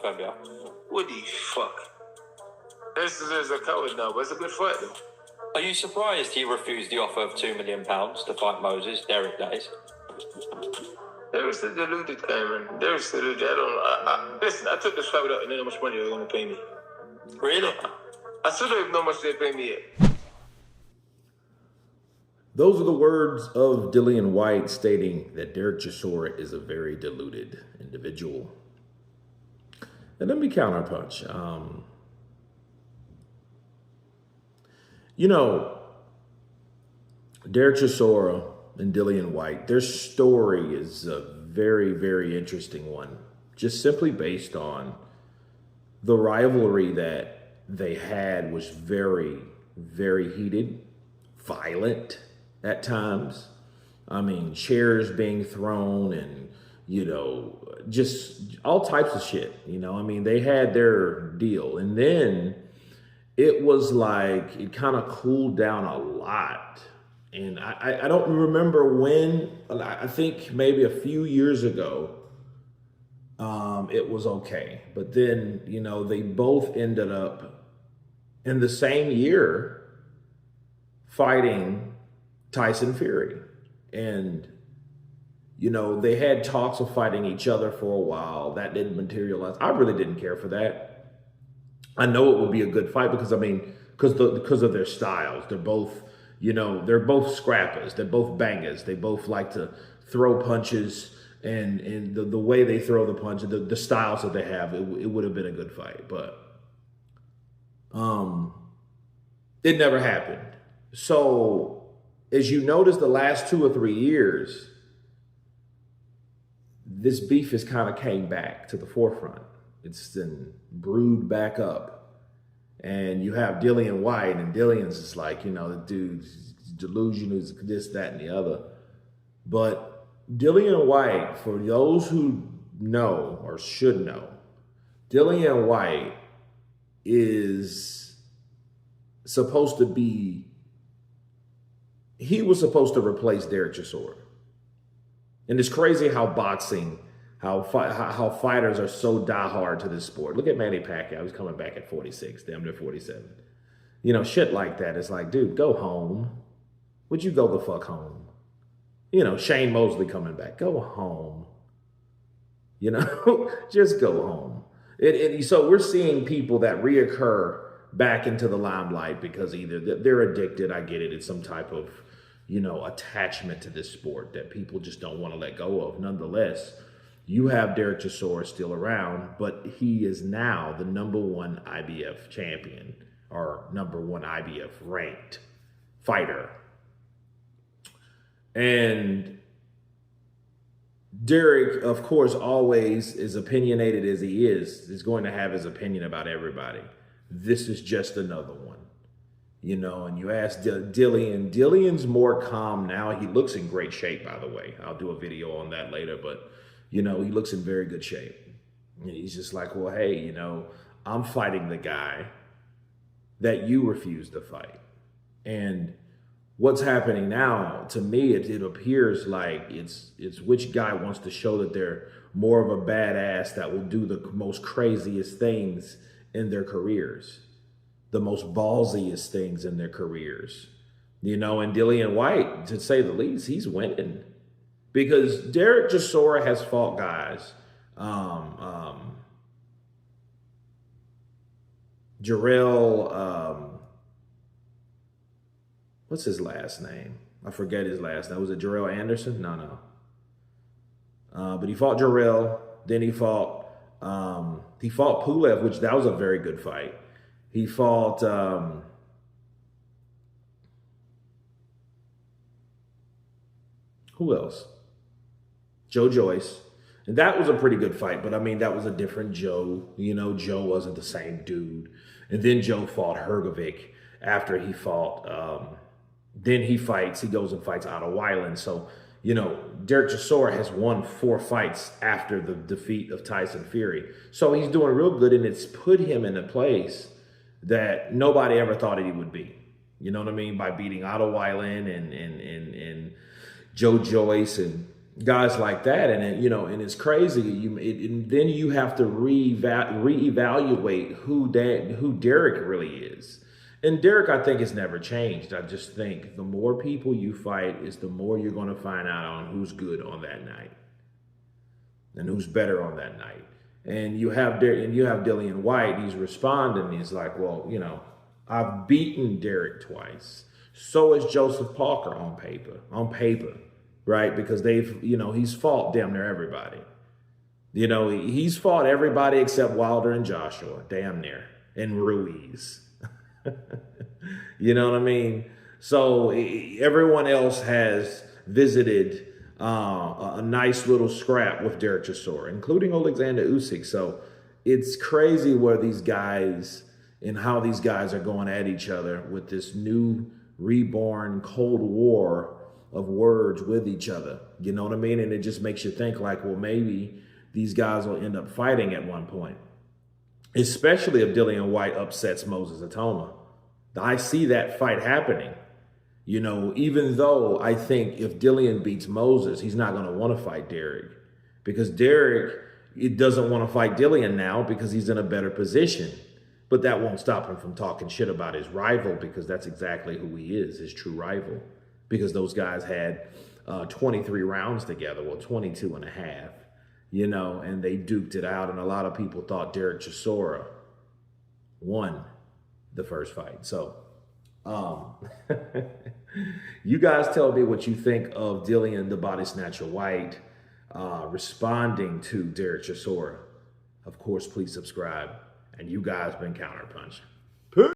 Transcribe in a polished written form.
Fabio. What the fuck? This is a coward now, but it's a good fight though. Are you surprised he refused the offer of £2 million to fight Moses, Derek days? Derek's a deluded guy, man. Derek's deluded. Listen, I took this fight without knowing how much money they were going to pay me. Really? I still don't even know how much they pay me yet. Those are the words of Dillian Whyte stating that Derek Chisora is a very deluded individual. And let me counterpunch. Derek Chisora and Dillian Whyte, their story is a very, very interesting one. Just simply based on the rivalry that they had was very, very heated, violent at times. I mean, chairs being thrown and, just all types of shit. I mean, they had their deal. And then it was like it kind of cooled down a lot. And I don't remember when. I think maybe a few years ago, it was okay. But then, they both ended up in the same year fighting Tyson Fury. And, they had talks of fighting each other for a while. That didn't materialize. I really didn't care for that. I know it would be a good fight because of their styles. They're both, they're both scrappers. They're both bangers. They both like to throw punches, and the way they throw the punch, the styles that they have, it would have been a good fight. But it never happened. So as you notice, the last 2 or 3 years, this beef has kind of came back to the forefront. It's been brewed back up. And you have Dillian Whyte, and Dillian's just like, the dude's delusional, is this, that, and the other. But Dillian Whyte, for those who know or should know, Dillian Whyte is supposed to be, he was supposed to replace Derek Chisora. And it's crazy how boxing, how fighters are so diehard to this sport. Look at Manny Pacquiao. He's coming back at 46, damn near 47. Shit like that. It's like, dude, go home. Would you go the fuck home? Shane Mosley coming back. Go home. Just go home. So we're seeing people that reoccur back into the limelight because either they're addicted, I get it, it's some type of, attachment to this sport that people just don't want to let go of. Nonetheless, you have Derek Chisora still around, but he is now the #1 IBF champion or #1 IBF ranked fighter. And Derek, of course, always, as opinionated as he is going to have his opinion about everybody. This is just another one. And you ask Dillian. Dillian's more calm now. He looks in great shape, by the way. I'll do a video on that later, but, he looks in very good shape. And he's just like, well, hey, I'm fighting the guy that you refused to fight. And what's happening now, to me, it appears like it's which guy wants to show that they're more of a badass that will do the most craziest things in their careers. The most ballsiest things in their careers, and Dillian Whyte, to say the least, he's winning because Derek Chisora has fought guys, Jarrell, what's his last name? I forget his last name. Was it Jarrell Anderson? No. But he fought Jarrell. Then he fought Pulev, which that was a very good fight. He fought who else? Joe Joyce. And that was a pretty good fight, but I mean, that was a different Joe. Joe wasn't the same dude. And then Joe fought Hrgovic after he fought, then he goes and fights Otto Weiland. So, Derek Chisora has won 4 fights after the defeat of Tyson Fury. So he's doing real good, and it's put him in a place that nobody ever thought he would be. You know what I mean? By beating Otto Weiland and Joe Joyce and guys like that, and and it's crazy. And then you have to reevaluate who Derek really is. And Derek, I think, has never changed. I just think the more people you fight is the more you're going to find out on who's good on that night and who's better on that night. And you have Dillian Whyte. He's responding. He's like, well, I've beaten Derek twice. So is Joseph Parker on paper, right? Because he's fought damn near everybody. He's fought everybody except Wilder and Joshua, damn near, and Ruiz. You know what I mean? So everyone else has visited a nice little scrap with Derek Chisora, including Alexander Usyk. So it's crazy where these guys and how these guys are going at each other with this new reborn Cold War of words with each other. You know what I mean? And it just makes you think like, well, maybe these guys will end up fighting at one point, especially if Dillian Whyte upsets Moses Atoma. I see that fight happening. Even though I think if Dillian beats Moses, he's not going to want to fight Derek, because Derek, it doesn't want to fight Dillian now because he's in a better position. But that won't stop him from talking shit about his rival, because that's exactly who he is, his true rival. Because those guys had 23 rounds together, well, 22 and a half, and they duked it out. And a lot of people thought Derek Chisora won the first fight. So you guys tell me what you think of Dillian the Body Snatcher Whyte responding to Derek Chisora. Of course, please subscribe. And you guys been counterpunching.